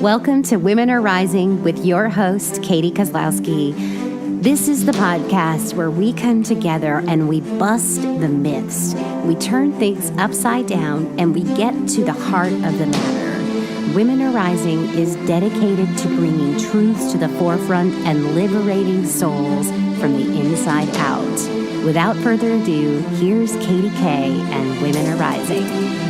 Welcome to Women Are Rising with your host, Katie Kozlowski. This is the podcast where we come together and we bust the myths. We turn things upside down and we get to the heart of the matter. Women Are Rising is dedicated to bringing truths to the forefront and liberating souls from the inside out. Without further ado, here's Katie K and Women Are Rising.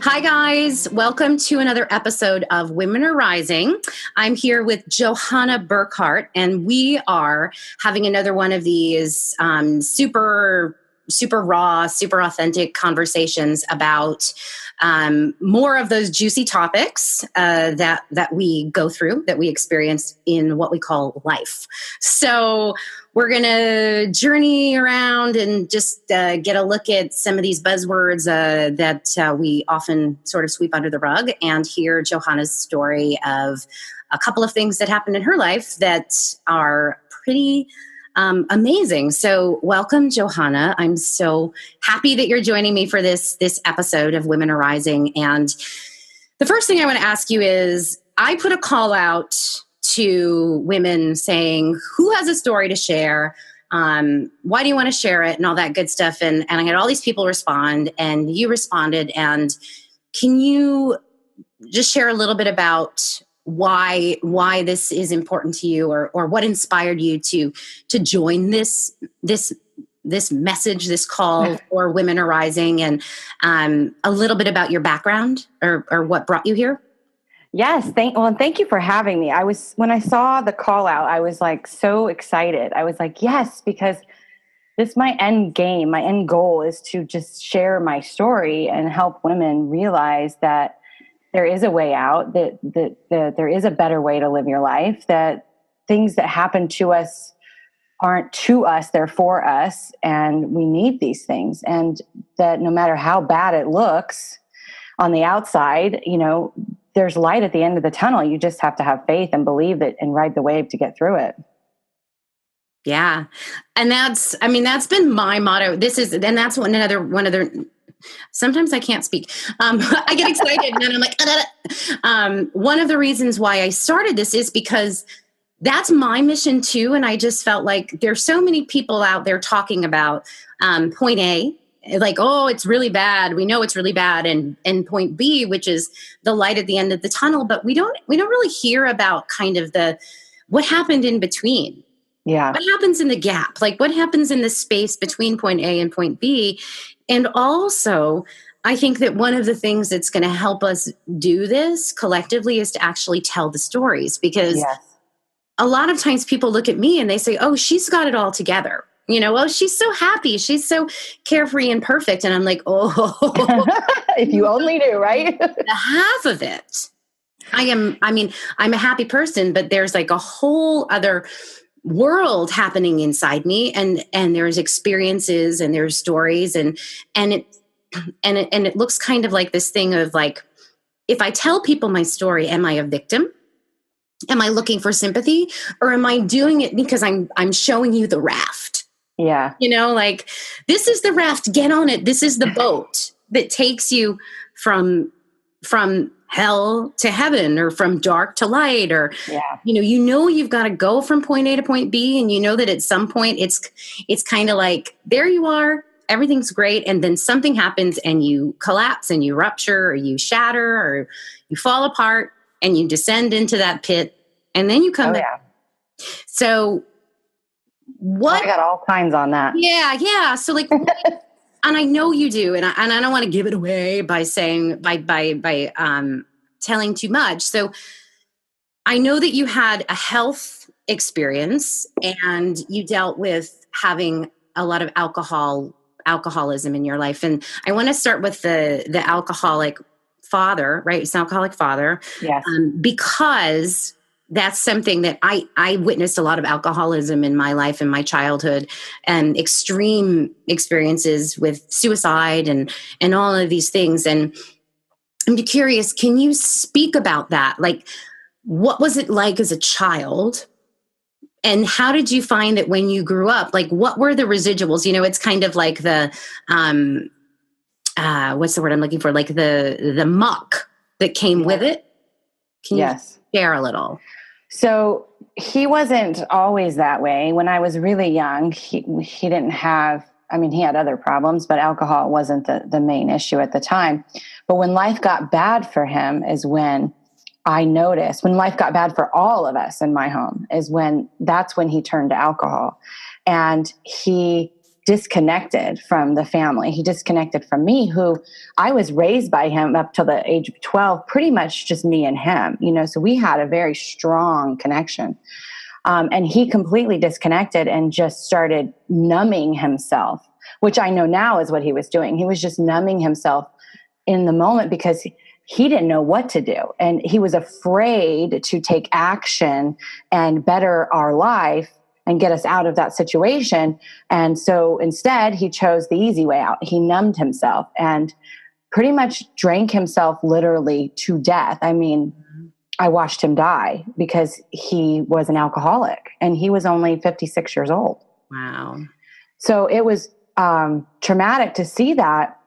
Hi, guys. Welcome to another episode of Women Are Rising. I'm here with Johanna Burkhardt, and we are having another one of these super raw, super authentic conversations about more of those juicy topics that we go through, that we experience in what we call life. So we're going to journey around and just get a look at some of these buzzwords that we often sort of sweep under the rug, and hear Johanna's story of a couple of things that happened in her life that are pretty amazing. So welcome, Johanna. I'm so happy that you're joining me for this episode of Women Are Rising. And the first thing I want to ask you is, I put a call out to women saying, who has a story to share? Why do you want to share it? And all that good stuff. And I had all these people respond, and you responded. And can you just share a little bit about why this is important to you, or what inspired you to join this message, this call for Women Are Rising, and a little bit about your background or what brought you here? Yes. Thank you for having me. When I saw the call out, I was like so excited. I was like, yes, because this, my end game, my end goal is to just share my story and help women realize that there is a way out, that there is a better way to live your life, that things that happen to us aren't to us, they're for us, and we need these things. And that no matter how bad it looks on the outside, there's light at the end of the tunnel. You just have to have faith and believe it and ride the wave to get through it. Yeah. And that's been my motto. That's one other, sometimes I can't speak. I get excited and then I'm like, one of the reasons why I started this is because that's my mission too. And I just felt like there's so many people out there talking about point A, like, oh, it's really bad. We know it's really bad. And point B, which is the light at the end of the tunnel. But we don't really hear about kind of what happened in between. Yeah. What happens in the gap? Like, what happens in the space between point A and point B? And also, I think that one of the things that's going to help us do this collectively is to actually tell the stories, because a lot of times people look at me and they say, oh, she's got it all together. Oh, she's so happy. She's so carefree and perfect. And I'm like, oh, if you only knew, right? Half of it. I'm a happy person, but there's like a whole other world happening inside me, and there's experiences and there's stories, and it looks kind of like this thing of like, if I tell people my story, am I a victim? Am I looking for sympathy, or am I doing it because I'm showing you the raft? Yeah. Like, this is the raft, get on it. This is the boat that takes you from hell to heaven, or from dark to light, or, you've got to go from point A to point B. And that at some point it's kind of like, there you are, everything's great. And then something happens and you collapse and you rupture, or you shatter, or you fall apart, and you descend into that pit, and then you come back. Yeah. So I got all kinds on that. Yeah. So like, and I know you do, and I don't want to give it away by saying by telling too much. So I know that you had a health experience, and you dealt with having a lot of alcoholism in your life. And I want to start with the alcoholic father, right? It's an alcoholic father. Yes. Because that's something that I witnessed a lot of alcoholism in my life, in my childhood, and extreme experiences with suicide and all of these things. And I'm curious, can you speak about that? Like, what was it like as a child? And how did you find that when you grew up? Like, what were the residuals? It's kind of like the what's the word I'm looking for? Like the muck that came with it. Can you share a little? So he wasn't always that way. When I was really young, he didn't have, I mean, he had other problems, but alcohol wasn't the main issue at the time. But when life got bad for him is when I noticed, when life got bad for all of us in my home, that's when he turned to alcohol. And he disconnected from the family. He disconnected from me, who I was raised by him up till the age of 12, pretty much just me and him, so we had a very strong connection. And he completely disconnected and just started numbing himself, which I know now is what he was doing. He was just numbing himself in the moment because he didn't know what to do. And he was afraid to take action and better our life and get us out of that situation. And so instead, he chose the easy way out. He numbed himself and pretty much drank himself literally to death. I mean, I watched him die because he was an alcoholic and he was only 56 years old. Wow. So it was traumatic to see that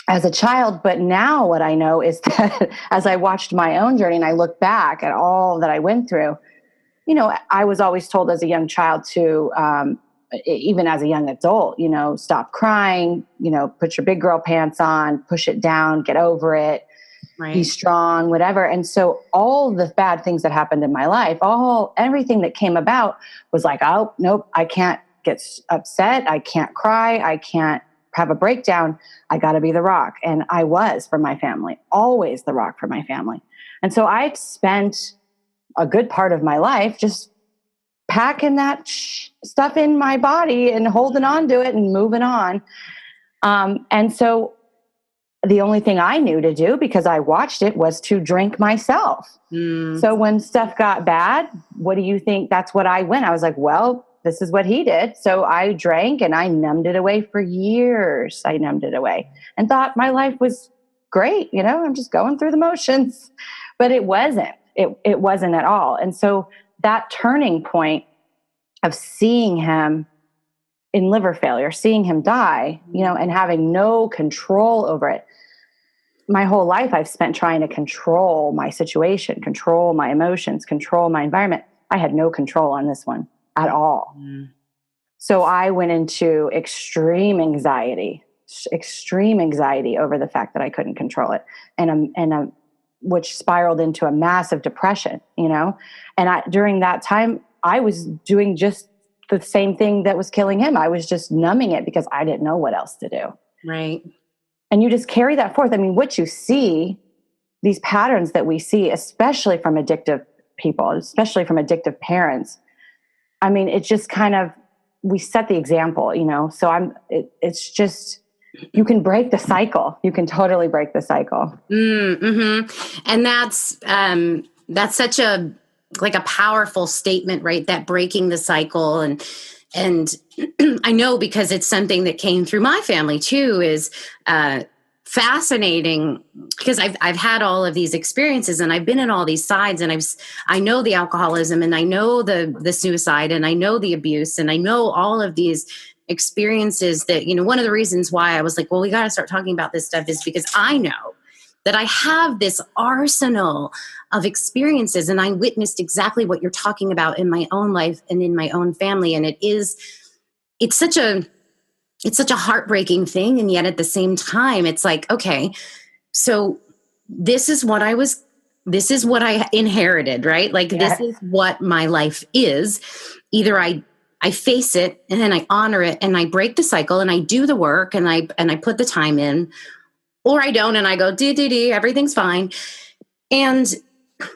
as a child. But now what I know is that as I watched my own journey and I look back at all that I went through, I was always told as a young child to, even as a young adult, stop crying, put your big girl pants on, push it down, get over it, be strong, whatever. And so all the bad things that happened in my life, everything that came about was like, oh, nope, I can't get upset. I can't cry. I can't have a breakdown. I got to be the rock. And I was for my family, always the rock for my family. And so I spent a good part of my life just packing that stuff in my body and holding on to it and moving on. And so the only thing I knew to do, because I watched it, was to drink myself. So when stuff got bad, what do you think? That's what I went. I was like, well, this is what he did. So I drank and I numbed it away for years. I numbed it away and thought my life was great. I'm just going through the motions, but it wasn't. It wasn't at all. And so that turning point of seeing him in liver failure, seeing him die, and having no control over it. My whole life I've spent trying to control my situation, control my emotions, control my environment. I had no control on this one at all. So I went into extreme anxiety over the fact that I couldn't control it. And which spiraled into a massive depression, And during that time, I was doing just the same thing that was killing him. I was just numbing it because I didn't know what else to do. Right. And you just carry that forth. I mean, what you see, these patterns that we see, especially from addictive people, especially from addictive parents, I mean, it just kind of, we set the example, So it's just, you can break the cycle. You can totally break the cycle. Mm-hmm. And that's such a powerful statement, right? That breaking the cycle. And I know because it's something that came through my family too, is fascinating because I've had all of these experiences and I've been in all these sides and I know the alcoholism and I know the suicide and I know the abuse and I know all of these experiences that, one of the reasons why I was like, well, we got to start talking about this stuff is because I know that I have this arsenal of experiences and I witnessed exactly what you're talking about in my own life and in my own family. And it's such a heartbreaking thing. And yet at the same time, it's like, okay, so this is what I inherited, right? Like This is what my life is. Either I face it and then I honor it and I break the cycle and I do the work and I put the time in, or I don't and I go, everything's fine. And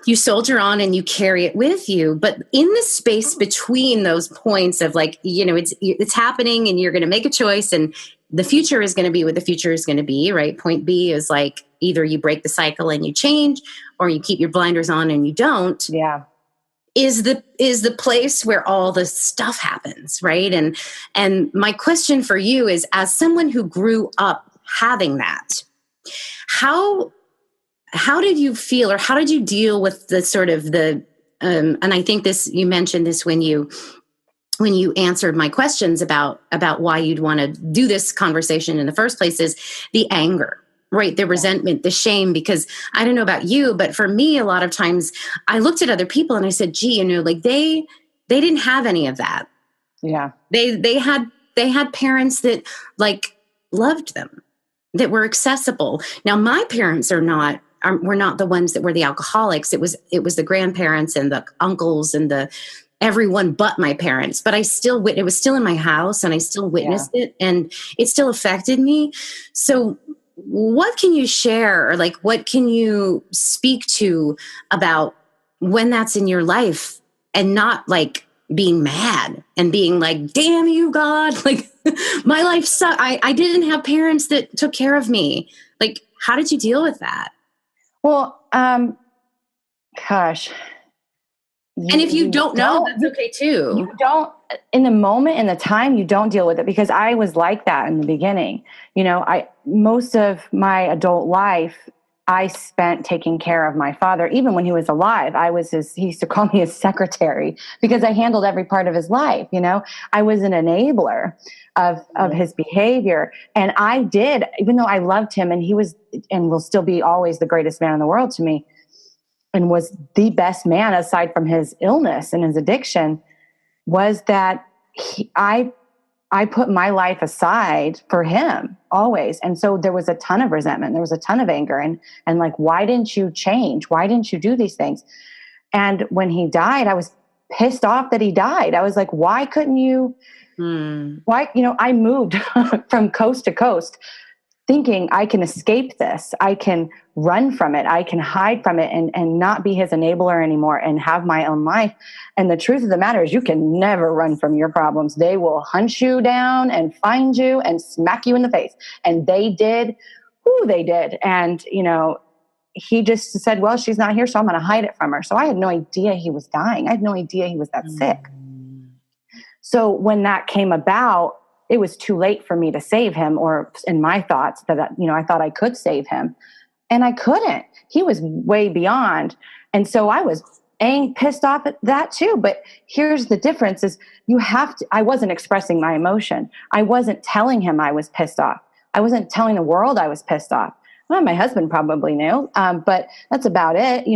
you soldier on and you carry it with you. But in the space between those points of like, it's happening and you're going to make a choice and the future is going to be what the future is going to be, right? Point B is like, either you break the cycle and you change or you keep your blinders on and you don't. Yeah. Is the place where all the stuff happens, right? And my question for you is, as someone who grew up having that, how did you feel, or how did you deal with the sort of and I think you mentioned this when you when you answered my questions about why you'd want to do this conversation in the first place is the anger, right? The resentment, the shame, because I don't know about you, but for me, a lot of times I looked at other people and I said, gee, like they didn't have any of that. Yeah. They had parents that like loved them, that were accessible. Now my parents were not the ones that were the alcoholics. It was the grandparents and the uncles and the everyone but my parents. But it was still in my house, and I still witnessed it, and it still affected me. So what can you share, or like what can you speak to about when that's in your life, and not like being mad and being like, damn you, God, like my life sucked. I didn't have parents that took care of me. Like, how did you deal with that? Well, gosh. And if you don't know, that's okay too. You don't, in the moment, in the time, you don't deal with it, because I was like that in the beginning. Most of my adult life, I spent taking care of my father. Even when he was alive, he used to call me his secretary, because I handled every part of his life. I was an enabler of his behavior. And I did, even though I loved him, and he was, and will still be always the greatest man in the world to me, and was the best man aside from his illness and his addiction, was that I put my life aside for him always. And so there was a ton of resentment. There was a ton of anger, and like, why didn't you change? Why didn't you do these things? And when he died, I was pissed off that he died. I was like, why couldn't you, why, I moved from coast to coast thinking I can escape this. I can run from it. I can hide from it and not be his enabler anymore and have my own life. And the truth of the matter is, you can never run from your problems. They will hunt you down and find you and smack you in the face. And they did. They did. And, he just said, well, she's not here, so I'm going to hide it from her. So I had no idea he was dying. I had no idea he was that sick. So when that came about, it was too late for me to save him, or in my thoughts that, I thought I could save him, and I couldn't. He was way beyond. And so I was pissed off at that too. But here's the difference is I wasn't expressing my emotion. I wasn't telling him I was pissed off. I wasn't telling the world I was pissed off. Well, my husband probably knew, but that's about it.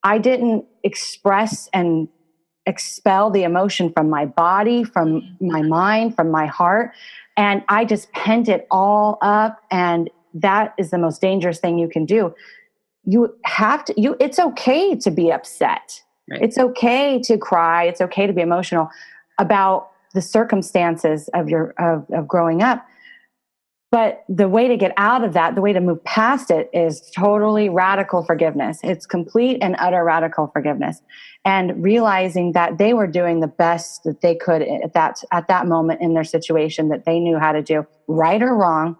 I didn't express and expel the emotion from my body, from my mind, from my heart. And I just pent it all up. And that is the most dangerous thing you can do. It's okay to be upset. Right. It's okay to cry. It's okay to be emotional about the circumstances of growing up. But the way to get out of that, the way to move past it, is totally radical forgiveness. It's complete and utter radical forgiveness. And realizing that they were doing the best that they could at that moment in their situation, that they knew how to do, right or wrong.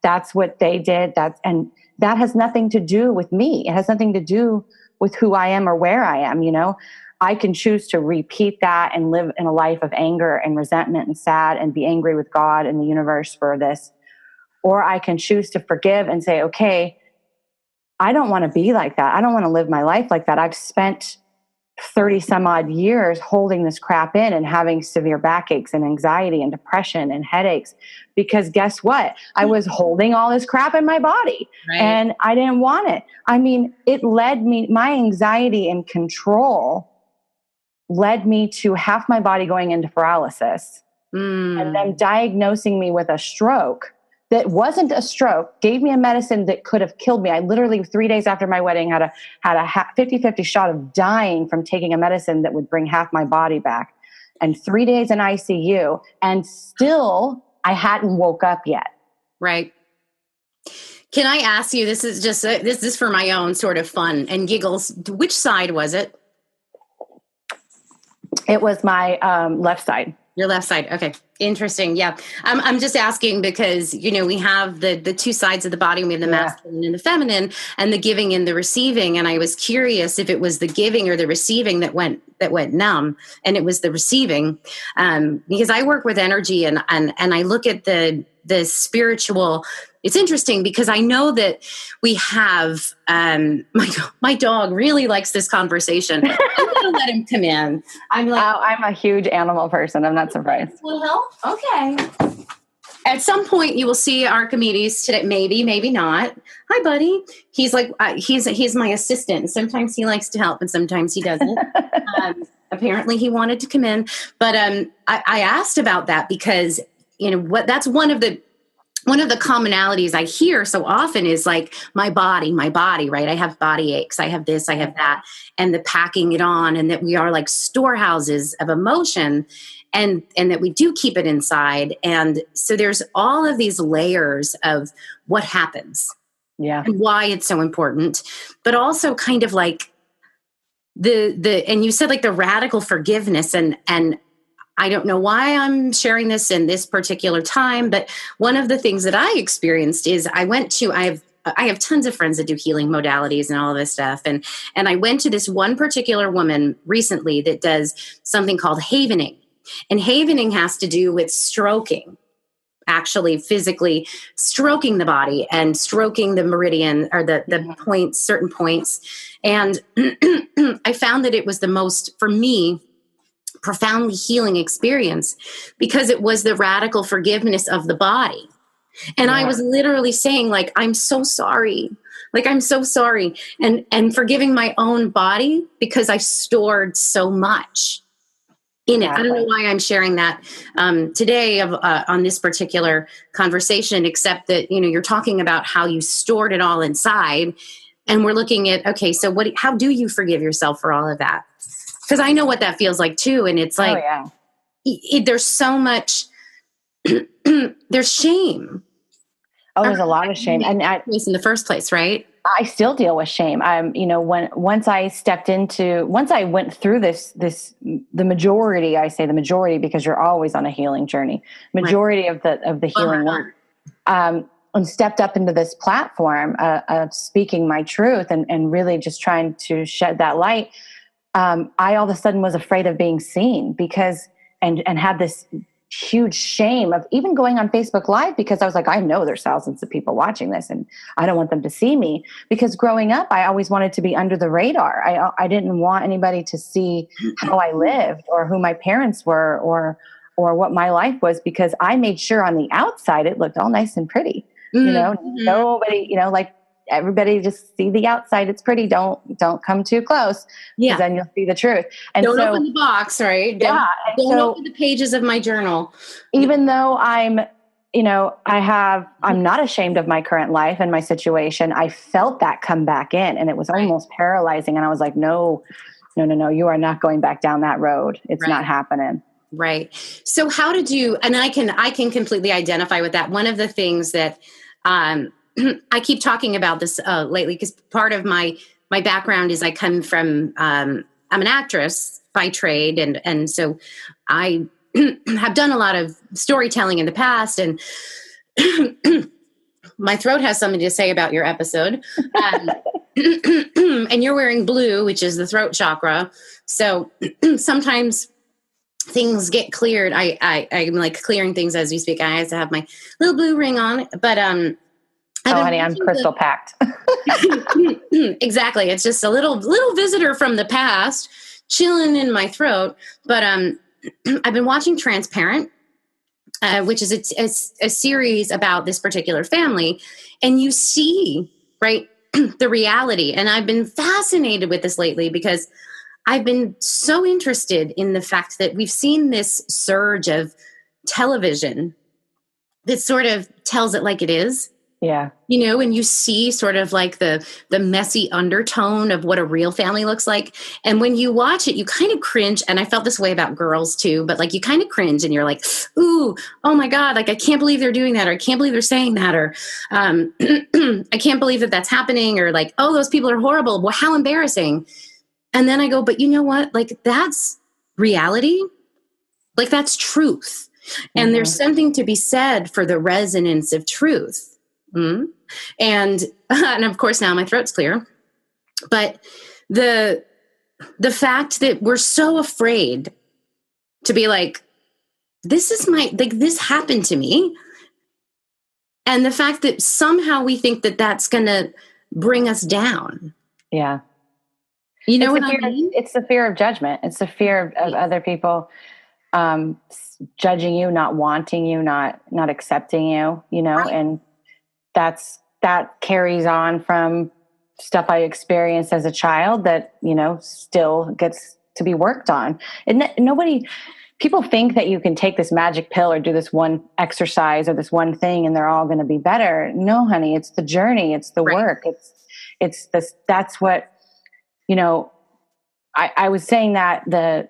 That's what they did. And that has nothing to do with me. It has nothing to do with who I am or where I am. I can choose to repeat that and live in a life of anger and resentment and sad and be angry with God and the universe for this. Or I can choose to forgive and say, okay, I don't want to be like that. I don't want to live my life like that. I've spent 30 some odd years holding this crap in and having severe backaches and anxiety and depression and headaches, because guess what? I was holding all this crap in my body, right, and I didn't want it. I mean, my anxiety and control led me to half my body going into paralysis and then diagnosing me with a stroke. That wasn't a stroke, gave me a medicine that could have killed me. I literally 3 days after my wedding had a 50-50 shot of dying from taking a medicine that would bring half my body back. And 3 days in ICU, and still I hadn't woke up yet. Right. Can I ask you, this is for my own sort of fun and giggles. Which side was it? It was my left side. Your left side. Okay. Interesting. Yeah. I'm just asking because, we have the two sides of the body. We have the masculine and the feminine, and the giving and the receiving. And I was curious if it was the giving or the receiving that went numb, and it was the receiving. Because I work with energy and I look at the spiritual. It's interesting because I know that we have, my dog really likes this conversation. I'm going to let him come in. I'm like, oh, I'm a huge animal person. I'm not surprised. Well, okay. At some point, you will see Archimedes today. Maybe, maybe not. Hi, buddy. He's like, he's my assistant. Sometimes he likes to help, and sometimes he doesn't. Apparently, he wanted to come in, but I asked about that because that's one of the commonalities I hear so often is like my body, right? I have body aches. I have this, I have that, and the packing it on, and that we are like storehouses of emotion, and that we do keep it inside. And so there's all of these layers of what happens, and why it's so important, but also kind of like and you said like the radical forgiveness, and I don't know why I'm sharing this in this particular time, but one of the things that I experienced is I have tons of friends that do healing modalities and all of this stuff. And I went to this one particular woman recently that does something called havening. And havening has to do with stroking, actually physically stroking the body and stroking the meridian or the points, certain points. And I found that it was the most, for me, profoundly healing experience because it was the radical forgiveness of the body. And I was literally saying, like, I'm so sorry. Like, I'm so sorry. And forgiving my own body because I stored so much in it. I don't know why I'm sharing that today on this particular conversation, except that, you're talking about how you stored it all inside. And we're looking at, okay, so how do you forgive yourself for all of that? Because I know what that feels like too. And it's like, there's so much, there's shame. Oh, there's a lot of shame. And in the first place, right? I still deal with shame. Once I went through the majority, because you're always on a healing journey, majority of the healing work, and stepped up into this platform of speaking my truth and really just trying to shed that light. I all of a sudden was afraid of being seen because had this huge shame of even going on Facebook Live, because I was like, I know there's thousands of people watching this and I don't want them to see me, because growing up, I always wanted to be under the radar. I didn't want anybody to see how I lived or who my parents were or what my life was, because I made sure on the outside it looked all nice and pretty. Nobody, like, everybody just see the outside. It's pretty. Don't come too close. Because then you'll see the truth. And don't open the box, right? Don't open the pages of my journal. Even though I'm not ashamed of my current life and my situation, I felt that come back in, and it was almost paralyzing. And I was like, no, you are not going back down that road. It's not happening. Right. So how did you, and I can completely identify with that. One of the things that, I keep talking about this lately, because part of my background is I come from, I'm an actress by trade. And so I have done a lot of storytelling in the past, and my throat has something to say about your episode. And you're wearing blue, which is the throat chakra. So sometimes things get cleared. I'm like clearing things as we speak. I have to have my little blue ring on, but, honey, I'm crystal packed. Exactly. It's just a little visitor from the past chilling in my throat. But I've been watching Transparent, which is a series about this particular family. And you see, right, the reality. And I've been fascinated with this lately because I've been so interested in the fact that we've seen this surge of television that sort of tells it like it is. Yeah. And you see sort of like the messy undertone of what a real family looks like. And when you watch it, you kind of cringe. And I felt this way about girls too, but like you kind of cringe and you're like, ooh, oh my God, like I can't believe they're doing that, or I can't believe they're saying that, or I can't believe that that's happening, or like, oh, those people are horrible. Well, how embarrassing. And then I go, but you know what? Like that's reality. Like that's truth. And there's something to be said for the resonance of truth. Mm-hmm. And of course now my throat's clear, but the fact that we're so afraid to be like, this happened to me. And the fact that somehow we think that that's going to bring us down. Yeah. You know what I mean? It's the fear of judgment. It's the fear of other people judging you, not wanting you, not accepting you, Right. and that carries on from stuff I experienced as a child that, still gets to be worked on. And people think that you can take this magic pill or do this one exercise or this one thing and they're all going to be better. No, honey, it's the journey. It's the work. It's this, that's what, I was saying that the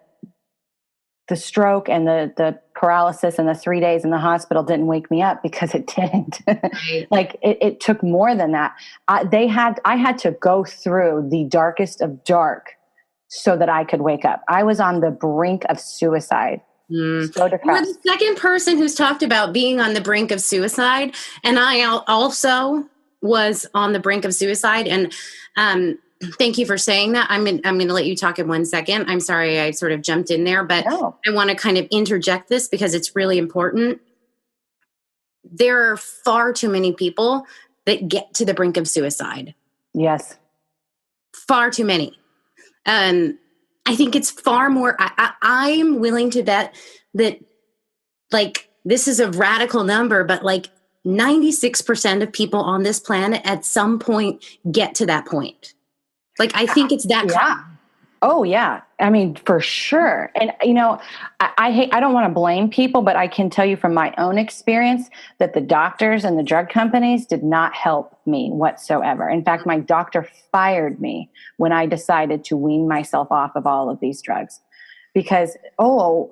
stroke and the paralysis and the 3 days in the hospital didn't wake me up, because it didn't. Right. Like it took more than that. I had to go through the darkest of dark so that I could wake up. I was on the brink of suicide. So depressed. You're the second person who's talked about being on the brink of suicide. And I also was on the brink of suicide. And thank you for saying that. I'm going to let you talk in 1 second. I'm sorry I sort of jumped in there, but No. I want to kind of interject this because it's really important. There are far too many people that get to the brink of suicide. Yes. Far too many. I think it's far more, I'm willing to bet that, like, this is a radical number, but like 96% of people on this planet at some point get to that point. Like, I think it's that common. Oh yeah. I mean, for sure. And I don't want to blame people, but I can tell you from my own experience that the doctors and the drug companies did not help me whatsoever. In fact, my doctor fired me when I decided to wean myself off of all of these drugs, because,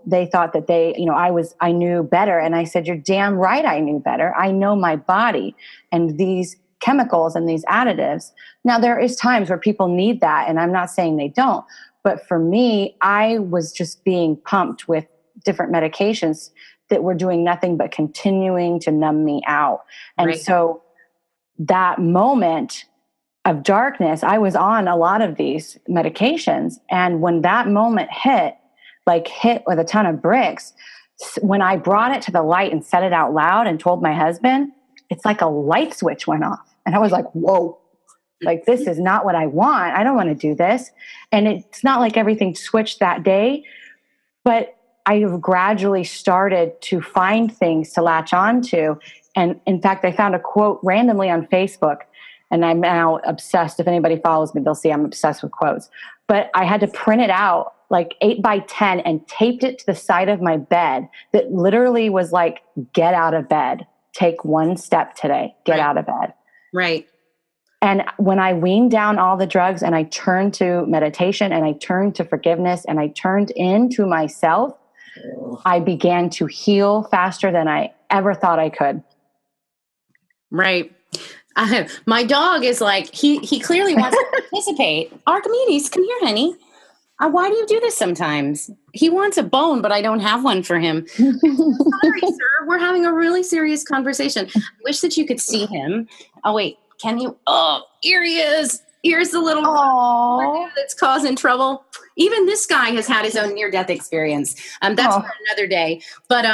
they thought that I knew better. And I said, you're damn right. I knew better. I know my body and these chemicals and these additives. Now, there is times where people need that, and I'm not saying they don't, but for me, I was just being pumped with different medications that were doing nothing but continuing to numb me out. And so that moment of darkness, I was on a lot of these medications. And when that moment hit with a ton of bricks, when I brought it to the light and said it out loud and told my husband, it's like a light switch went off. And I was like, whoa, like, this is not what I want. I don't want to do this. And it's not like everything switched that day, but I gradually started to find things to latch on to. And in fact, I found a quote randomly on Facebook, and I'm now obsessed. If anybody follows me, they'll see I'm obsessed with quotes. But I had to print it out like 8 by 10 and taped it to the side of my bed that literally was like, get out of bed. Take one step today. Get out of bed. Right. And when I weaned down all the drugs and I turned to meditation and I turned to forgiveness and I turned into myself, I began to heal faster than I ever thought I could. Right. My dog is like, he clearly wants to participate. Archimedes, come here, honey. Why do you do this sometimes? He wants a bone, but I don't have one for him. Sorry, sir. We're having a really serious conversation. I wish that you could see him. Oh, wait. Can you? Oh, here he is. Here's the little that's causing trouble. Even this guy has had his own near-death experience. That's for another day. But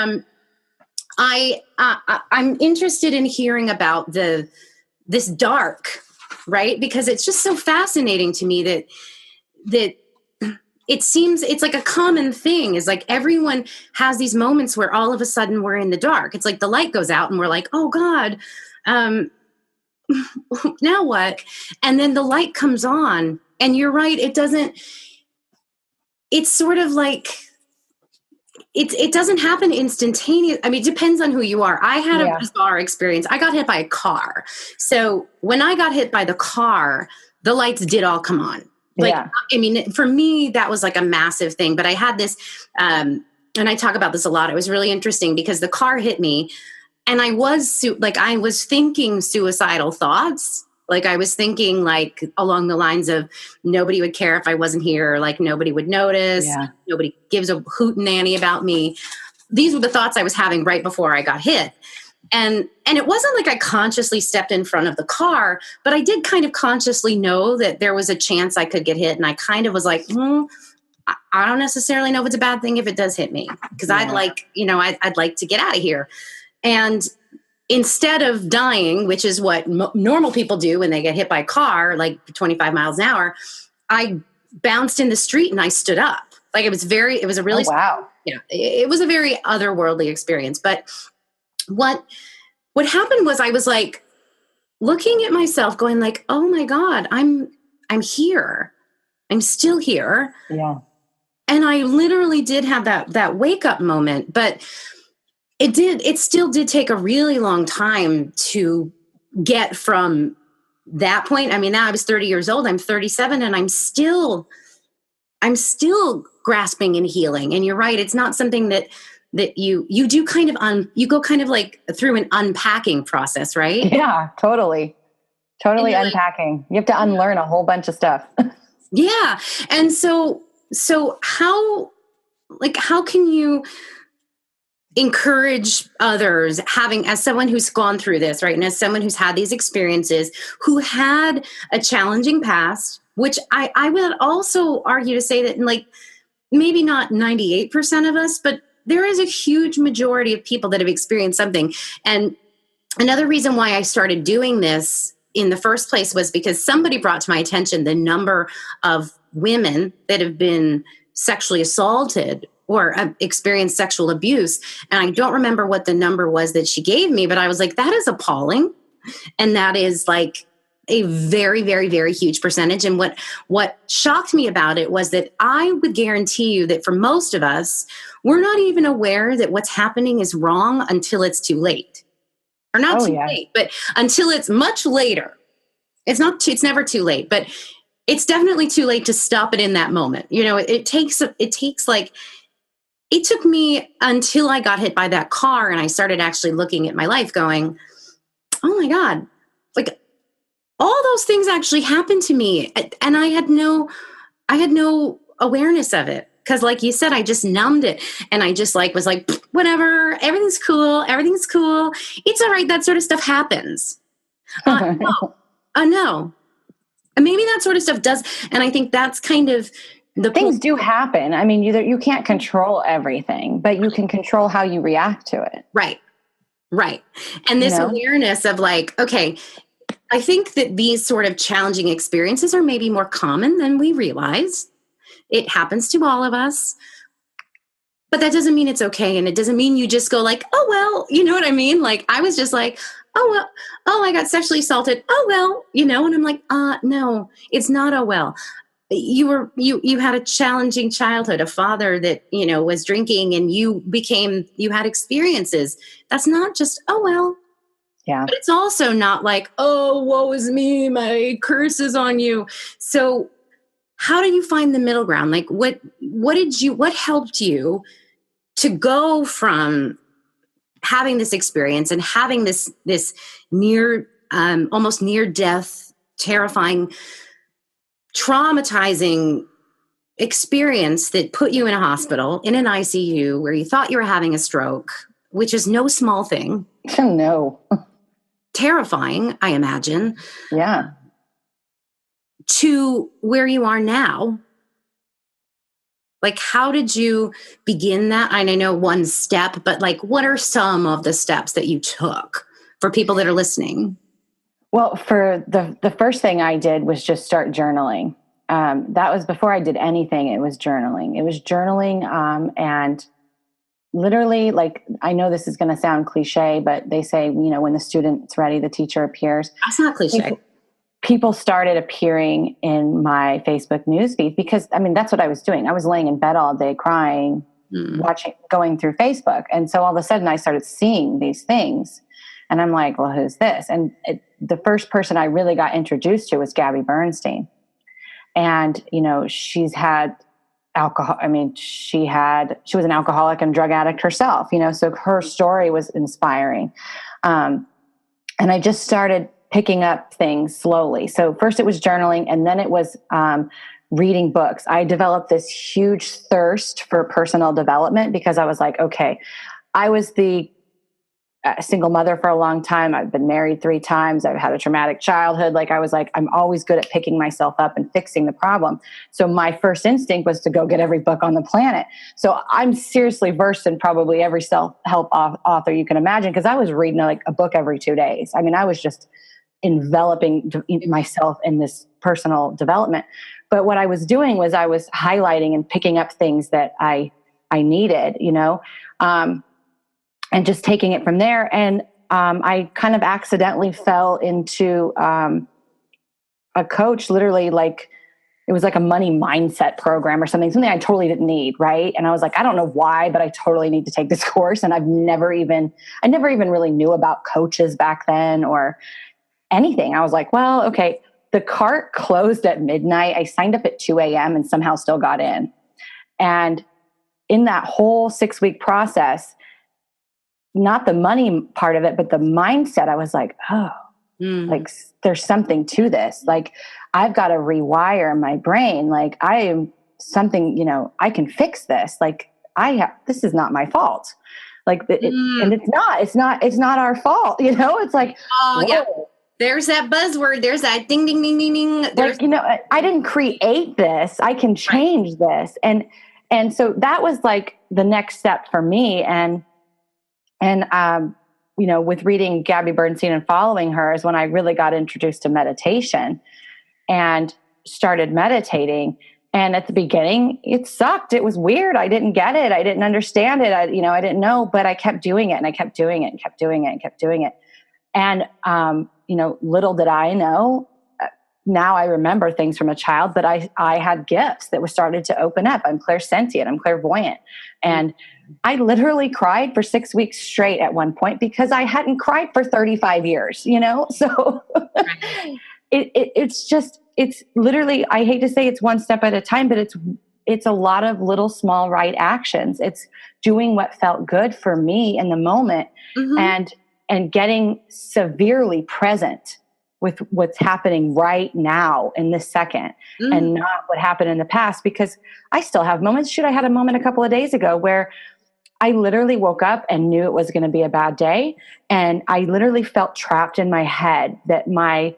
I'm interested in hearing about this dark, right? Because it's just so fascinating to me that it seems it's like a common thing. Is like everyone has these moments where all of a sudden we're in the dark. It's like the light goes out and we're like, oh God, now what? And then the light comes on, and you're right. It's sort of like, it doesn't happen instantaneous. I mean, it depends on who you are. I had a bizarre experience. I got hit by a car. So when I got hit by the car, the lights did all come on. Like, I mean, for me, that was like a massive thing. But I had this, and I talk about this a lot. It was really interesting because the car hit me, and I was thinking suicidal thoughts. Like, I was thinking like along the lines of nobody would care if I wasn't here. Like, nobody would notice. Yeah. Nobody gives a hootenanny about me. These were the thoughts I was having right before I got hit. And it wasn't like I consciously stepped in front of the car, but I did kind of consciously know that there was a chance I could get hit. And I kind of was like, I don't necessarily know if it's a bad thing if it does hit me, because I'd like to get out of here. And instead of dying, which is what normal people do when they get hit by a car, like 25 miles an hour, I bounced in the street and I stood up. Like it was a really, oh, wow. yeah, it was a very otherworldly experience. But what happened was I was like looking at myself going like, oh my God, I'm here. I'm still here. Yeah. And I literally did have that wake up moment, but it still did take a really long time to get from that point. I mean, now I was 30 years old, I'm 37 and I'm still grasping and healing. And you're right. It's not something that you do kind of you go kind of like through an unpacking process, right? Yeah, totally unpacking. Like, you have to unlearn a whole bunch of stuff. Yeah. And so how can you encourage others as someone who's gone through this, right? And as someone who's had these experiences, who had a challenging past, which I would also argue to say that like maybe not 98% of us, but there is a huge majority of people that have experienced something. And another reason why I started doing this in the first place was because somebody brought to my attention the number of women that have been sexually assaulted or experienced sexual abuse. And I don't remember what the number was that she gave me, but I was like, that is appalling. And that is like a very, very, very huge percentage. And what shocked me about it was that I would guarantee you that for most of us, we're not even aware that what's happening is wrong until it's too late. Or not too late, but until it's much later. It's never too late, but it's definitely too late to stop it in that moment. You know, it took me until I got hit by that car and I started actually looking at my life going, oh my God, like all those things actually happened to me. And I had no awareness of it. Cause like you said, I just numbed it and I just like, was like, whatever, everything's cool. It's all right. That sort of stuff happens. No. And maybe that sort of stuff does. And I think that's kind of things do happen. I mean, you can't control everything, but you can control how you react to it. Right. And this awareness of like, okay, I think that these sort of challenging experiences are maybe more common than we realize. It happens to all of us, but that doesn't mean it's okay. And it doesn't mean you just go like, oh, well, you know what I mean? Like, I was just like, oh, well, I got sexually assaulted. Oh, well, and I'm like, no, it's not. Oh, well, you had a challenging childhood, a father that, was drinking and you had experiences. That's not just, oh, well. Yeah. But it's also not like, oh, woe is me, my curse is on you. So how do you find the middle ground? Like what helped you to go from having this experience and having this near, almost near death, terrifying, traumatizing experience that put you in a hospital, in an ICU where you thought you were having a stroke, which is no small thing. Oh, no. Terrifying, I imagine. Yeah. To where you are now. Like, how did you begin that? And I know one step, but like, what are some of the steps that you took for people that are listening? Well, for the first thing I did was just start journaling. That was before I did anything. It was journaling. And literally, like, I know this is going to sound cliche, but they say, when the student's ready, the teacher appears. That's not cliche. People started appearing in my Facebook newsfeed because, that's what I was doing. I was laying in bed all day crying, going through Facebook. And so all of a sudden I started seeing these things and I'm like, well, who's this? And the first person I really got introduced to was Gabby Bernstein. And, she's had alcohol. She was an alcoholic and drug addict herself, so her story was inspiring. And I just started picking up things slowly. So first it was journaling and then it was reading books. I developed this huge thirst for personal development because I was like, okay, I was the single mother for a long time. I've been married 3 times. I've had a traumatic childhood. Like I was like, I'm always good at picking myself up and fixing the problem. So my first instinct was to go get every book on the planet. So I'm seriously versed in probably every self-help author you can imagine because I was reading like a book every 2 days. I was just enveloping myself in this personal development. But what I was doing was I was highlighting and picking up things that I needed, and just taking it from there. And I kind of accidentally fell into a coach, literally like, it was like a money mindset program or something I totally didn't need. Right. And I was like, I don't know why, but I totally need to take this course. And I never even really knew about coaches back then or anything. I was like, well, okay. The cart closed at midnight. I signed up at 2 a.m. and somehow still got in. And in that whole 6-week process, not the money part of it, but the mindset, I was like, oh, like there's something to this. Like I've got to rewire my brain. Like I am something, I can fix this. Like this is not my fault. Like, and it's not our fault. It's like, oh whoa. Yeah, there's that buzzword. There's that ding, ding, ding, ding, ding. Like, I didn't create this. I can change this. And so that was like the next step for me. And with reading Gabby Bernstein and following her is when I really got introduced to meditation and started meditating. And at the beginning, it sucked. It was weird. I didn't get it. I didn't understand it. I didn't know, but I kept doing it and I kept doing it and kept doing it and kept doing it. And, little did I know, now I remember things from a child, but I had gifts that were started to open up. I'm clairsentient. I'm clairvoyant. And I literally cried for 6 weeks straight at one point because I hadn't cried for 35 years, So it's literally, I hate to say it's one step at a time, but it's a lot of little, small, right actions. It's doing what felt good for me in the moment and getting severely present with what's happening right now in this second and not what happened in the past, because I still have moments. I had a moment a couple of days ago where I literally woke up and knew it was going to be a bad day. And I literally felt trapped in my head that my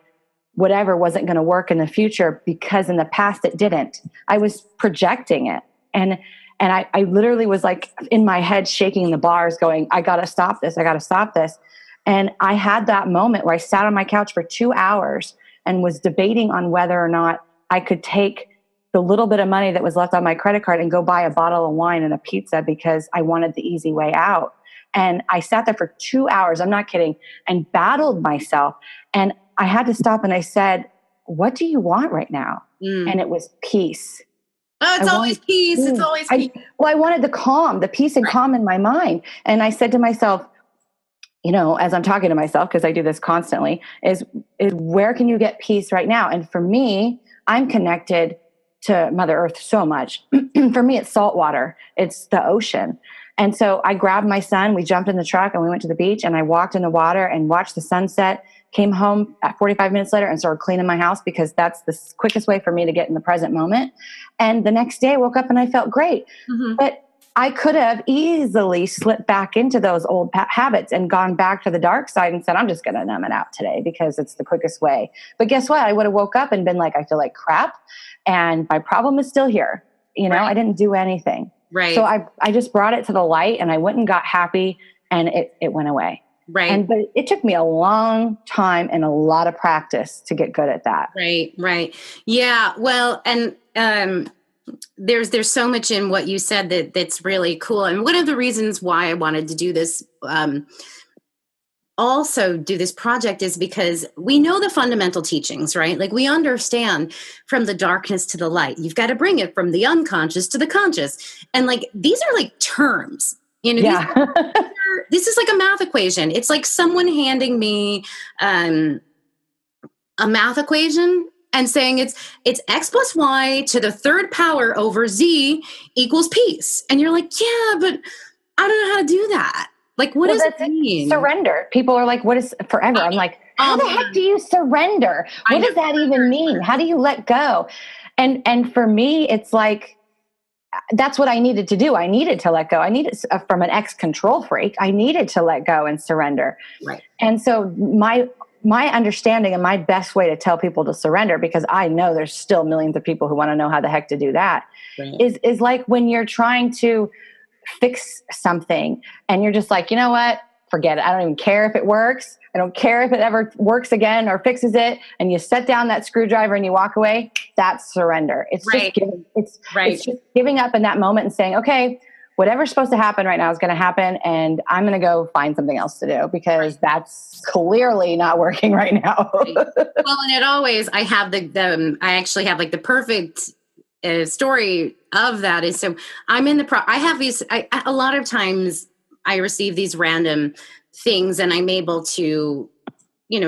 whatever wasn't going to work in the future because in the past it didn't. I was projecting it. And I literally was like in my head shaking the bars going, I got to stop this. I got to stop this. And I had that moment where I sat on my couch for 2 hours and was debating on whether or not I could take the little bit of money that was left on my credit card and go buy a bottle of wine and a pizza because I wanted the easy way out. And I sat there for 2 hours, I'm not kidding, and battled myself. And I had to stop and I said, what do you want right now? And it was peace. Oh, it's always peace. It's always peace. I wanted the peace and calm in my mind. And I said to myself, as I'm talking to myself, because I do this constantly, is where can you get peace right now? And for me, I'm connected to Mother Earth so much. For me, it's salt water. It's the ocean. And so I grabbed my son, we jumped in the truck and we went to the beach and I walked in the water and watched the sunset, came home at 45 minutes later and started cleaning my house because that's the quickest way for me to get in the present moment. And the next day I woke up and I felt great. But I could have easily slipped back into those old habits and gone back to the dark side and said, I'm just going to numb it out today because it's the quickest way. But guess what? I would have woke up and been like, I feel like crap and my problem is still here. I didn't do anything. Right. So I just brought it to the light and I went and got happy and it went away. Right. But it took me a long time and a lot of practice to get good at that. Right. Right. Yeah. Well, and, there's so much in what you said that's really cool. And one of the reasons why I wanted to do this, also do this project is because we know the fundamental teachings, right? Like we understand from the darkness to the light, you've got to bring it from the unconscious to the conscious. And like, these are like terms, Yeah. This is like a math equation. It's like someone handing me, a math equation and saying it's X plus Y to the third power over Z equals peace. And you're like, yeah, but I don't know how to do that. Like, what does it mean? Surrender. People are like, what is forever? I'm like, how the heck do you surrender? What does that even mean? How do you let go? And for me, it's like, that's what I needed to do. I needed to let go. I needed from an ex-control freak. I needed to let go and surrender. Right. And so my understanding and my best way to tell people to surrender, because I know there's still millions of people who want to know how the heck to do that, is like when you're trying to fix something and you're just like, you know what? forget it. I don't even care if it works. I don't care if it ever works again or fixes it. And you set down that screwdriver and you walk away. That's surrender. It's Right. just giving, it's just giving up in that moment and saying, okay, whatever's supposed to happen right now is going to happen. And I'm going to go find something else to do because that's clearly not working right now. Right. Well, and it always, I have I actually have like the perfect story of that is, so I'm in I have these, a lot of times I receive these random things and I'm able to,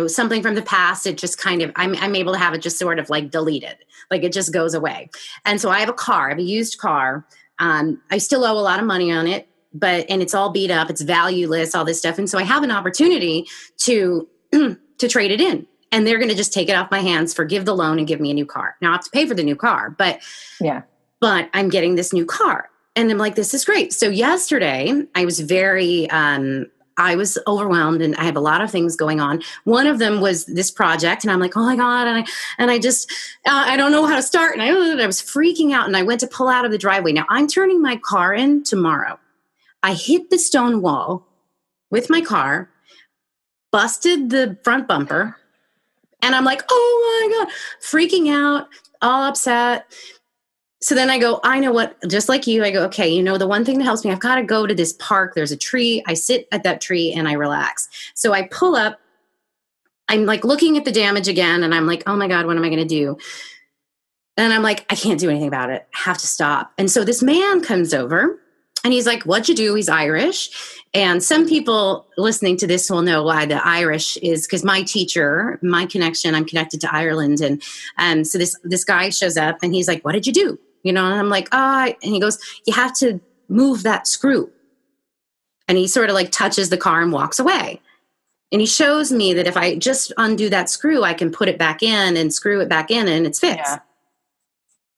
something from the past, it just kind of, I'm able to have it just sort of like deleted, like it just goes away. And so I have a used car. I still owe a lot of money on it, and it's all beat up, it's valueless, all this stuff. And so I have an opportunity to trade it in. And they're going to just take it off my hands, forgive the loan, and give me a new car. Now I have to pay for the new car, but I'm getting this new car. And I'm like, this is great. So yesterday I was I was overwhelmed and I have a lot of things going on. One of them was this project and I'm like, oh my God. And I just, I don't know how to start. And I was freaking out and I went to pull out of the driveway. Now I'm turning my car in tomorrow. I hit the stone wall with my car, busted the front bumper. And I'm like, oh my God, freaking out, all upset. So then I go, I know what, just like you, I go, okay, the one thing that helps me, I've got to go to this park. There's a tree. I sit at that tree and I relax. So I pull up, I'm like looking at the damage again. And I'm like, oh my God, what am I going to do? And I'm like, I can't do anything about it. I have to stop. And so this man comes over and he's like, what'd you do? He's Irish. And some people listening to this will know why the Irish is, because my teacher, my connection, I'm connected to Ireland. And so this guy shows up and he's like, what did you do? And I'm like, and he goes, you have to move that screw. And he sort of like touches the car and walks away. And he shows me that if I just undo that screw, I can put it back in and screw it back in and it's fixed. Yeah.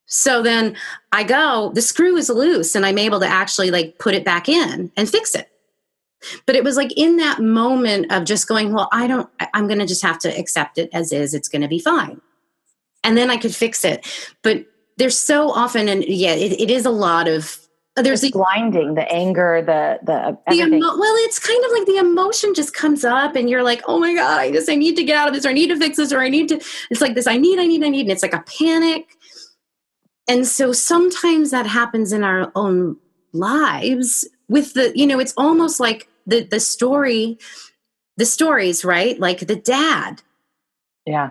So then I go, the screw is loose and I'm able to actually like put it back in and fix it. But it was like in that moment of just going, well, I'm going to just have to accept it as is. It's going to be fine. And then I could fix it. But there's so often, and it is a lot of, there's blinding, the anger, the everything. Well, it's kind of like the emotion just comes up and you're like, oh my God, I need to get out of this, or I need to fix this, or I need to, it's like this, I need. And it's like a panic. And so sometimes that happens in our own lives with it's almost like the stories, right? Like the dad. Yeah.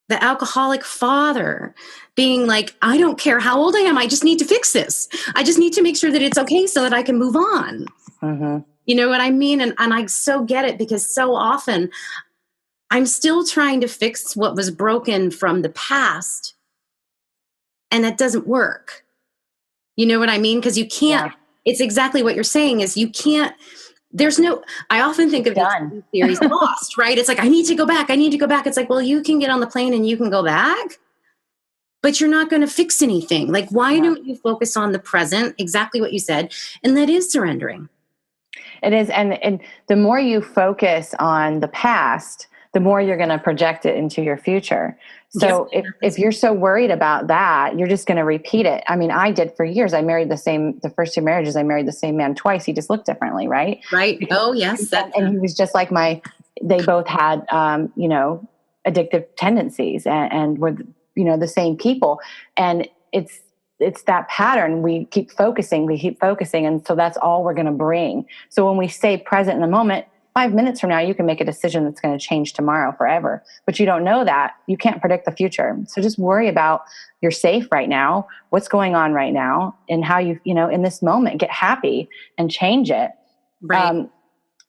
The alcoholic father being like, I don't care how old I am. I just need to fix this. I just need to make sure that it's okay so that I can move on. Mm-hmm. You know what I mean? And I so get it, because so often I'm still trying to fix what was broken from the past. And that doesn't work. You know what I mean? Because you can't, it's exactly what you're saying is you can't, I often think of the series Lost, right? It's like, I need to go back. It's like, well, you can get on the plane and you can go back, but you're not going to fix anything. Like, why don't you focus on the present? Exactly what you said. And that is surrendering. It is. And the more you focus on the past, the more you're going to project it into your future. So if you're so worried about that, you're just going to repeat it. I mean, I did for years. I married the first two marriages, I married the same man twice. He just looked differently, right? Right. Oh, yes. And he was just like they both had, addictive tendencies and were, the same people. And it's that pattern. We keep focusing. And so that's all we're going to bring. So when we stay present in the moment, 5 minutes from now, you can make a decision that's going to change tomorrow forever. But you don't know that. You can't predict the future. So just worry about you're safe right now, what's going on right now, and how in this moment, get happy and change it. Right.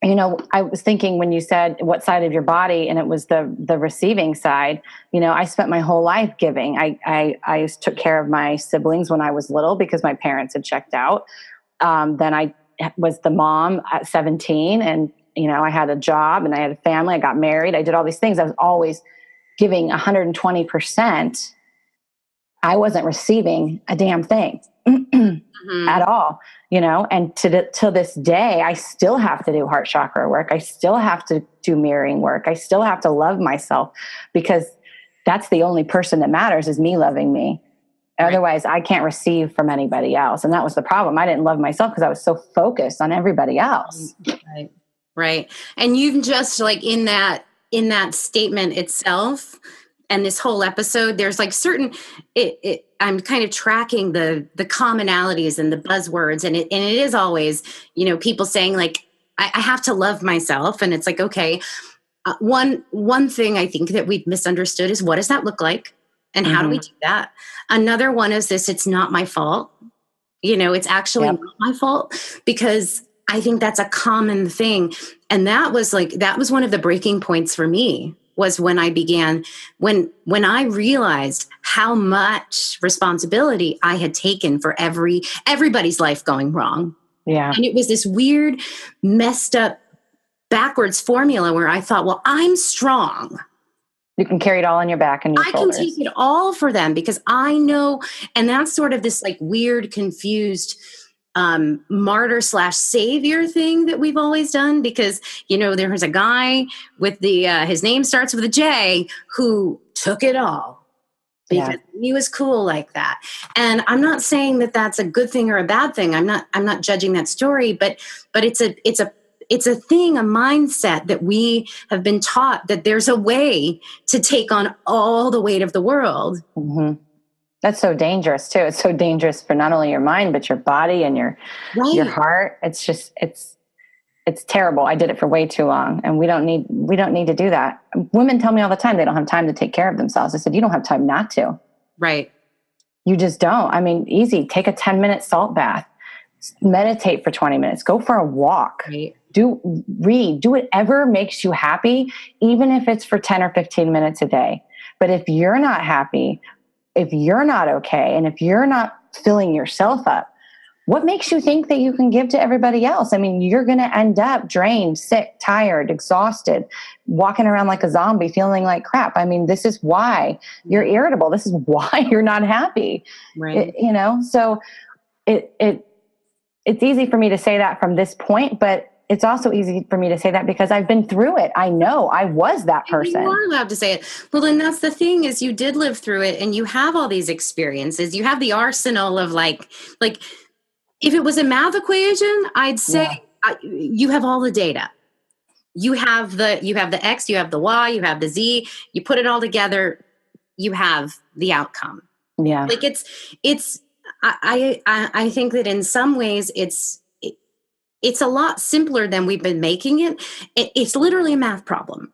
I was thinking when you said what side of your body, and it was the receiving side, I spent my whole life giving. I took care of my siblings when I was little because my parents had checked out. Then I was the mom at 17, and I had a job and I had a family. I got married. I did all these things. I was always giving 120%. I wasn't receiving a damn thing at all, and till this day, I still have to do heart chakra work. I still have to do mirroring work. I still have to love myself, because that's the only person that matters, is me loving me. Right. Otherwise, I can't receive from anybody else. And that was the problem. I didn't love myself because I was so focused on everybody else. Right. Right. And you've just like in that statement itself and this whole episode, there's like certain I'm kind of tracking the commonalities and the buzzwords, and it is always, you know, people saying like, I have to love myself. And it's like, okay, one thing I think that we've misunderstood is, what does that look like? And how do we do that? Another one is this: it's not my fault. You know, it's actually not my fault, because I think that's a common thing. And that was one of the breaking points for me, was when I began, when I realized how much responsibility I had taken for everybody's life going wrong. Yeah. And it was this weird, messed up, backwards formula where I thought, well, I'm strong. You can carry it all on your back and your shoulders. I can take it all for them because I know. And that's sort of this like weird, confused martyr / savior thing that we've always done, because, you know, there was a guy with his name starts with a J, who took it all because he was cool like that. And I'm not saying that that's a good thing or a bad thing. I'm not judging that story, but it's a thing, a mindset that we have been taught, that there's a way to take on all the weight of the world. Mm-hmm. That's so dangerous too. It's so dangerous for not only your mind, but your body and your heart. It's just, it's terrible. I did it for way too long, and we don't need to do that. Women tell me all the time they don't have time to take care of themselves. I said, you don't have time not to. Right. You just don't. I mean, easy. Take a 10-minute salt bath, meditate for 20 minutes, go for a walk, read, do whatever makes you happy, even if it's for 10 or 15 minutes a day. But if you're not happy, if you're not okay, and if you're not filling yourself up, what makes you think that you can give to everybody else? I mean, you're going to end up drained, sick, tired, exhausted, walking around like a zombie, feeling like crap. I mean, this is why you're irritable. This is why you're not happy. Right. So it's easy for me to say that from this point, but it's also easy for me to say that because I've been through it. I know I was that person. You are allowed to say it. Well, then that's the thing, is you did live through it, and you have all these experiences. You have the arsenal of like if it was a math equation, I'd say you have all the data. You have the X, you have the Y, you have the Z. You put it all together, you have the outcome. Yeah, like it's. I think that in some ways it's a lot simpler than we've been making it. It's literally a math problem.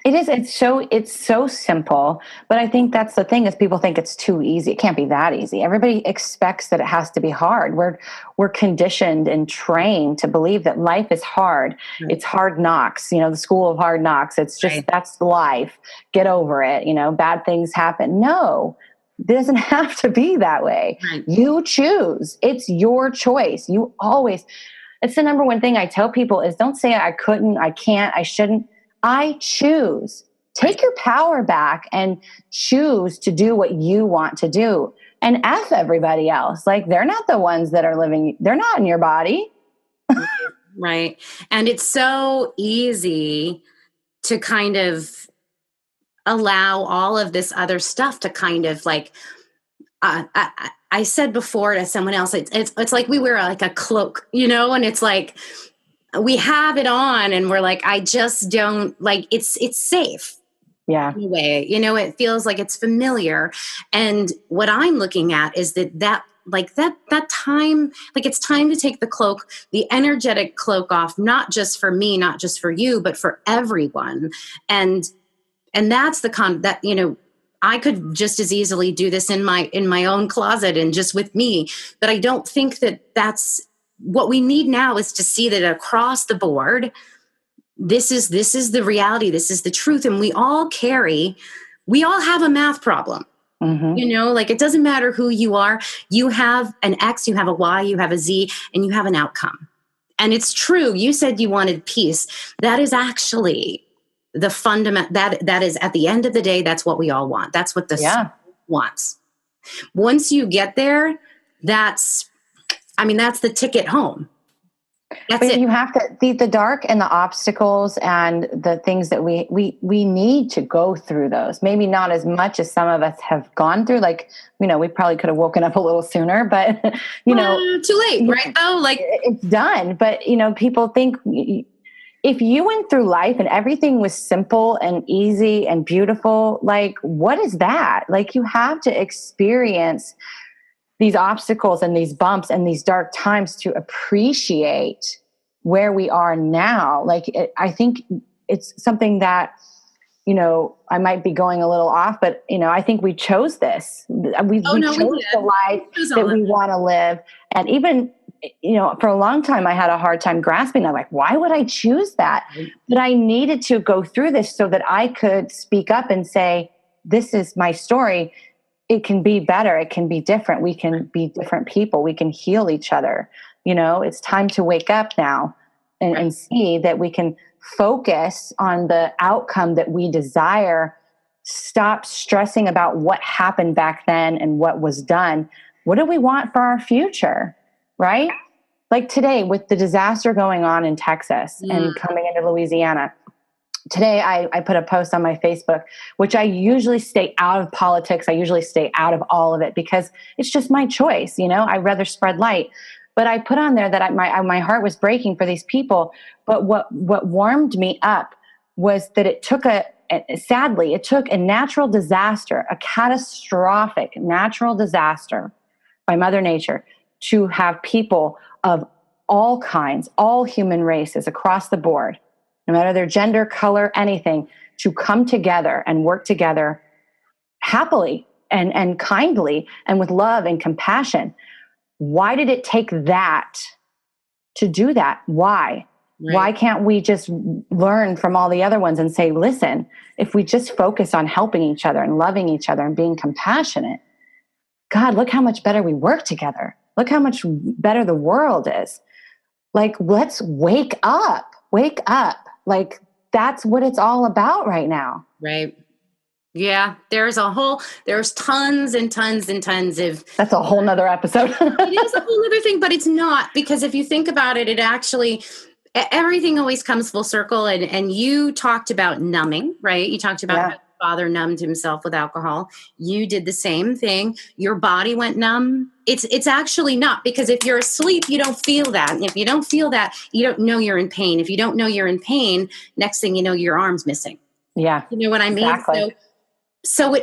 It is. It's so simple, but I think that's the thing, is people think it's too easy. It can't be that easy. Everybody expects that it has to be hard. We're conditioned and trained to believe that life is hard. Right. It's hard knocks, the school of hard knocks. It's just, that's life. Get over it. Bad things happen. No, it doesn't have to be that way. Right. You choose. It's your choice. It's the number one thing I tell people is, don't say I couldn't, I can't, I shouldn't. I choose. Take your power back and choose to do what you want to do. And F everybody else. Like, they're not the ones that are living, they're not in your body. Right. And it's so easy to kind of allow all of this other stuff to kind of like, I said before to someone else, it's like we wear like a cloak, and it's like we have it on and we're like, I just don't like, it's safe. Yeah. In a way, it feels like it's familiar. And what I'm looking at is that time, like, it's time to take the cloak, the energetic cloak off, not just for me, not just for you, but for everyone. And that's that I could just as easily do this in my own closet and just with me. But I don't think that that's what we need now, is to see that across the board, this is the reality. This is the truth. And we all have a math problem. Mm-hmm. Like, it doesn't matter who you are. You have an X, you have a Y, you have a Z, and you have an outcome. And it's true. You said you wanted peace. That is actually the fundament. That is, at the end of the day, that's what we all want. That's what the soul wants. Once you get there, that's the ticket home. That's it. You have to the dark and the obstacles and the things that we need to go through those. Maybe not as much as some of us have gone through. Like, we probably could have woken up a little sooner, but too late, right? Oh, like, it's done. But people think if you went through life and everything was simple and easy and beautiful, like, what is that? Like, you have to experience these obstacles and these bumps and these dark times to appreciate where we are now. Like, I think it's something that, I might be going a little off, but, I think we chose this. We chose the life that we want to live. And even, for a long time, I had a hard time grasping that. Like, why would I choose that? But I needed to go through this so that I could speak up and say, this is my story. It can be better. It can be different. We can be different people. We can heal each other. It's time to wake up now and see that we can focus on the outcome that we desire. Stop stressing about what happened back then and what was done. What do we want for our future? Right? Like today with the disaster going on in Texas and coming into Louisiana. Today, I put a post on my Facebook, which I usually stay out of politics. I usually stay out of all of it because it's just my choice. I'd rather spread light. But I put on there that my heart was breaking for these people. But what warmed me up was that it took sadly, it took a natural disaster, a catastrophic natural disaster by Mother Nature to have people of all kinds, all human races across the board, no matter their gender, color, anything, to come together and work together happily and kindly and with love and compassion. Why did it take that to do that? Why? Right. Why can't we just learn from all the other ones and say, listen, if we just focus on helping each other and loving each other and being compassionate, God, look how much better we work together. Look how much better the world is. Like, let's wake up. Wake up. Like, that's what it's all about right now. Right. Yeah. There's tons and tons and tons of. That's a whole nother episode. It is a whole other thing, but it's not, because if you think about it, it actually, everything always comes full circle. And you talked about numbing, right? You talked about how your father numbed himself with alcohol. You did the same thing. Your body went numb. It's actually not, because if you're asleep, you don't feel that. And if you don't feel that, you don't know you're in pain. If you don't know you're in pain, next thing you know, your arm's missing. Yeah. You know what I mean? Exactly. So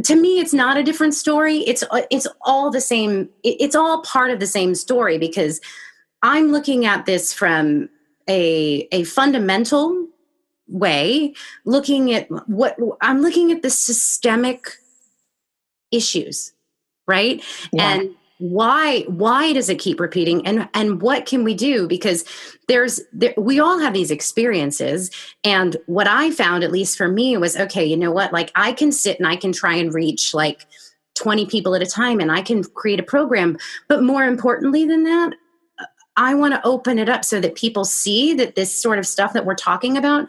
to me, it's not a different story. It's all the same. It's all part of the same story, because I'm looking at this from a fundamental way, looking at the systemic issues, right? Yeah. And why does it keep repeating, and what can we do? Because we all have these experiences. And what I found, at least for me, was, okay, you know what? Like, I can sit and I can try and reach like 20 people at a time, and I can create a program. But more importantly than that, I want to open it up so that people see that this sort of stuff that we're talking about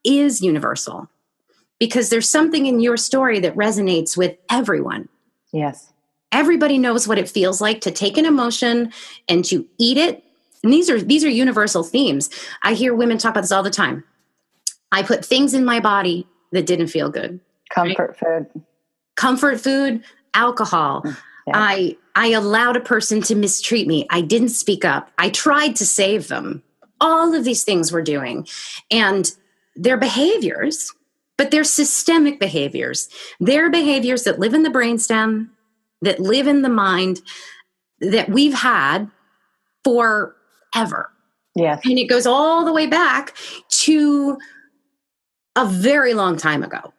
is universal, because there's something in your story that resonates with everyone. Yes. Everybody knows what it feels like to take an emotion and to eat it. And these are universal themes. I hear women talk about this all the time. I put things in my body that didn't feel good. Comfort food, alcohol. Yeah. I allowed a person to mistreat me. I didn't speak up. I tried to save them. All of these things we're doing. And they're behaviors, but they're systemic behaviors. They're behaviors that live in the brainstem, that live in the mind, that we've had forever. Yes. And it goes all the way back to a very long time ago.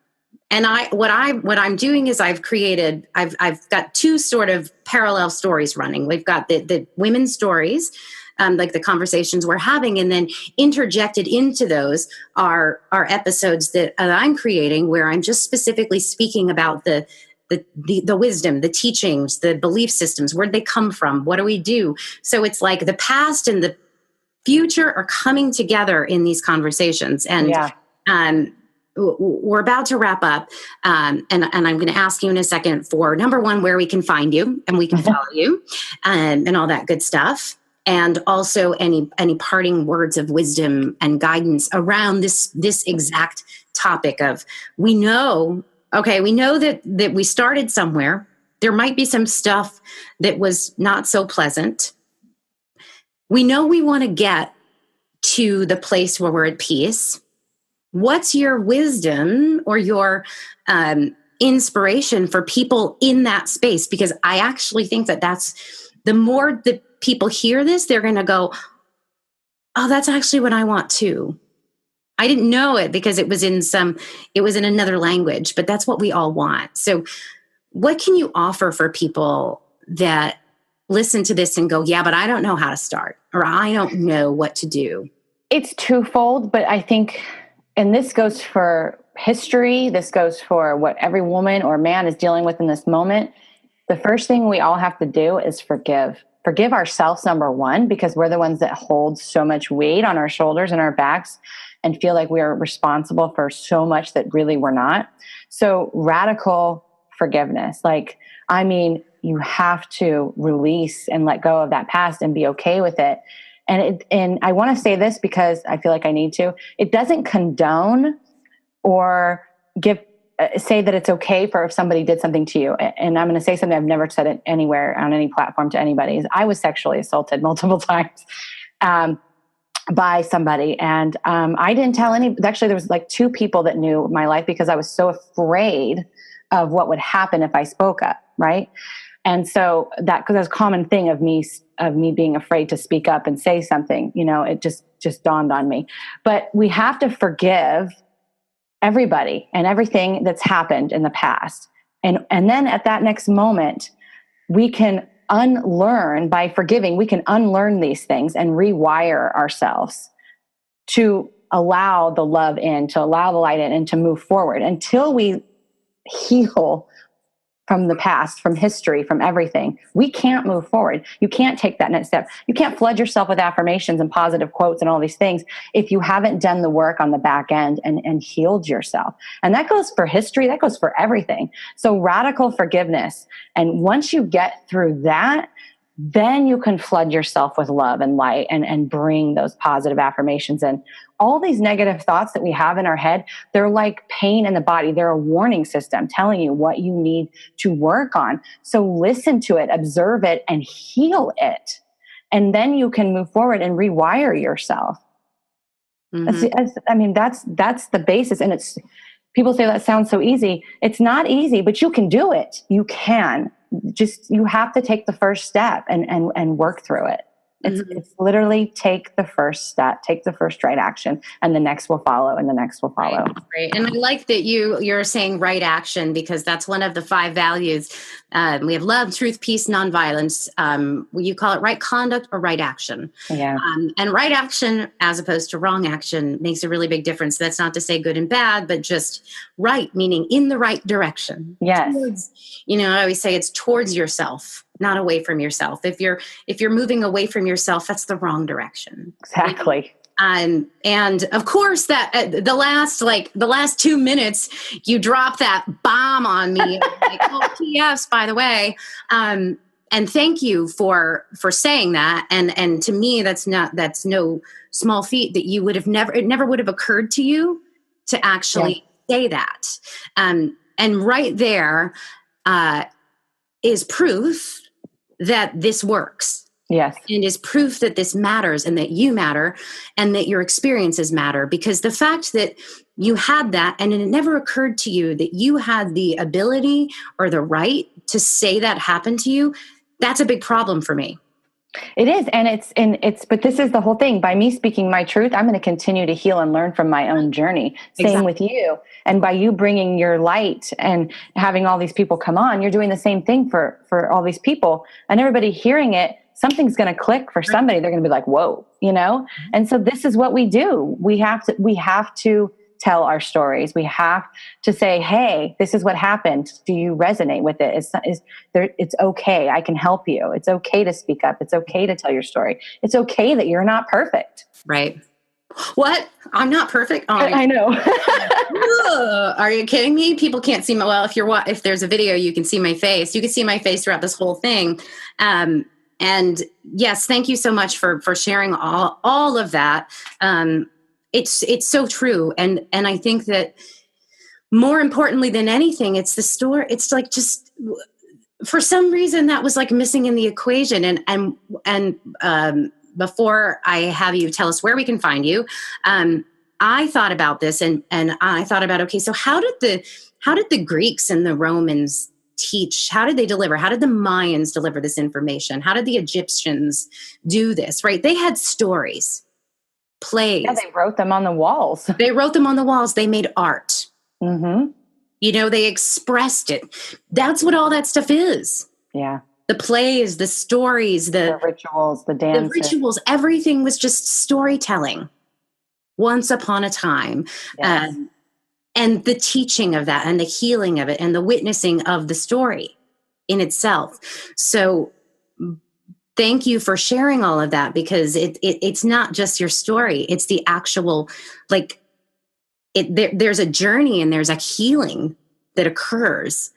And what I'm doing is I've got two sort of parallel stories running. We've got the women's stories, like the conversations we're having, and then interjected into those are episodes that I'm creating, where I'm just specifically speaking about the wisdom, the teachings, the belief systems. Where'd they come from? What do we do? So it's like the past and the future are coming together in these conversations. And we're about to wrap up. And I'm going to ask you in a second for, number one, where we can find you and we can follow you, and all that good stuff. And also any parting words of wisdom and guidance around this exact topic of, we know that we started somewhere. There might be some stuff that was not so pleasant. We know we want to get to the place where we're at peace, what's your wisdom or your inspiration for people in that space? Because I actually think that that's the more that people hear this, they're going to go, oh, that's actually what I want too. I didn't know it because it was in another language, but that's what we all want. So what can you offer for people that listen to this and go, yeah, but I don't know how to start, or I don't know what to do? It's twofold, but I think, and this goes for history, this goes for what every woman or man is dealing with in this moment. The first thing we all have to do is forgive. Forgive ourselves, number one, because we're the ones that hold so much weight on our shoulders and our backs and feel like we are responsible for so much that really we're not. So radical forgiveness. You have to release and let go of that past and be okay with it. And I want to say this because I feel like I need to. It doesn't condone or say that it's okay for if somebody did something to you. And I'm going to say something I've never said it anywhere on any platform to anybody. Is I was sexually assaulted multiple times by somebody. And I didn't tell actually there was like 2 people that knew my life because I was so afraid of what would happen if I spoke up. Right. And so because that's a common thing of me being afraid to speak up and say something, it just dawned on me. But we have to forgive everybody and everything that's happened in the past. And then at that next moment, we can unlearn by forgiving, we can unlearn these things and rewire ourselves to allow the love in, to allow the light in, and to move forward until we heal from the past, from history, from everything. We can't move forward. You can't take that next step. You can't flood yourself with affirmations and positive quotes and all these things if you haven't done the work on the back end and healed yourself. And that goes for history. That goes for everything. So radical forgiveness. And once you get through that, then you can flood yourself with love and light and bring those positive affirmations in. All these negative thoughts that we have in our head, they're like pain in the body. They're a warning system telling you what you need to work on. So listen to it, observe it, and heal it. And then you can move forward and rewire yourself. Mm-hmm. That's the basis. And people say that sounds so easy. It's not easy, but you can do it. You can. You have to take the first step and work through it. It's literally take the first step, take the first right action, and the next will follow, and the next will follow. Right. And I like that you're saying right action, because that's one of the 5 values. We have love, truth, peace, nonviolence. You call it right conduct or right action. Yeah. And right action, as opposed to wrong action, makes a really big difference. That's not to say good and bad, but just right, meaning in the right direction. Yes. I always say it's towards yourself, not away from yourself. If you're moving away from yourself, that's the wrong direction. Exactly. And of course that the last 2 minutes, you drop that bomb on me. Like, oh, P.S. by the way. And thank you for saying that. And to me, that's no small feat that you would have it never would have occurred to you to actually say that. And right there is proof that this works. Yes. And is proof that this matters and that you matter and that your experiences matter. Because the fact that you had that and it never occurred to you that you had the ability or the right to say that happened to you, that's a big problem for me. It is. But this is the whole thing. By me speaking my truth, I'm going to continue to heal and learn from my own journey. Same with you. And by you bringing your light and having all these people come on, you're doing the same thing for all these people, and everybody hearing it. Something's going to click for somebody. They're going to be like, whoa, And so this is what we do. We have to tell our stories. We have to say, hey, this is what happened. Do you resonate with it? It's okay. I can help you. It's okay to speak up. It's okay to tell your story. It's okay that you're not perfect. Right. What? I'm not perfect. Oh, I know. Are you kidding me? People can't see my, if there's a video, you can see my face. You can see my face throughout this whole thing. And yes, thank you so much for sharing all of that. It's so true. And I think that more importantly than anything, it's the story. It's like, just for some reason that was like missing in the equation. And before I have you tell us where we can find you, I thought about this and I thought about, okay, so how did the Greeks and the Romans teach? How did they deliver? How did the Mayans deliver this information? How did the Egyptians do this, right? They had stories, plays. Yeah, they wrote them on the walls. They wrote them on the walls. They made art. Mm-hmm. They expressed it. That's what all that stuff is. Yeah. The plays, the stories, the rituals, the dances. The rituals, everything was just storytelling once upon a time. Yes. And the teaching of that and the healing of it and the witnessing of the story in itself. So thank you for sharing all of that, because it's not just your story. It's the actual, there's a journey and there's a healing that occurs.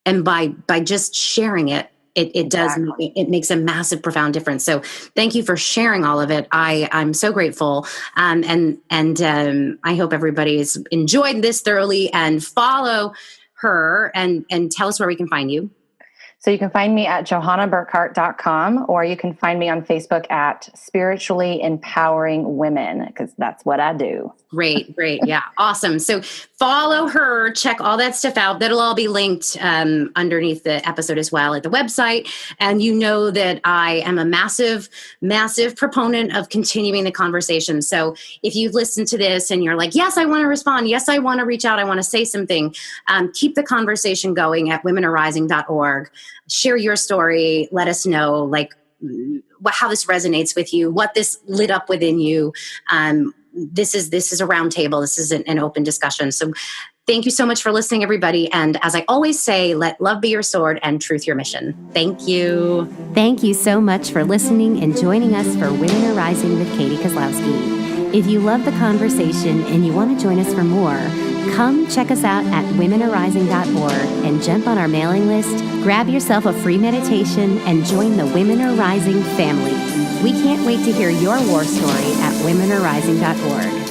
And by just sharing it, it does, it makes a massive, profound difference. So thank you for sharing all of it. I'm so grateful. And I hope everybody's enjoyed this thoroughly, and follow her and tell us where we can find you. So you can find me at johannaburkhardt.com, or you can find me on Facebook at Spiritually Empowering Women, because that's what I do. Great. Yeah. Awesome. So follow her, check all that stuff out. That'll all be linked underneath the episode as well at the website. And you know that I am a massive, massive proponent of continuing the conversation. So if you've listened to this and you're like, yes, I want to respond. Yes, I want to reach out. I want to say something. Keep the conversation going at womenarising.org. Share your story. Let us know how this resonates with you, what this lit up within you. This is a round table. This is an open discussion. So thank you so much for listening, everybody. And as I always say, let love be your sword and truth your mission. Thank you. Thank you so much for listening and joining us for Women Are Rising with Katie Kozlowski. If you love the conversation and you want to join us for more, come check us out at womenarising.org and jump on our mailing list, grab yourself a free meditation, and join the Women Are Rising family. We can't wait to hear your war story at womenarising.org.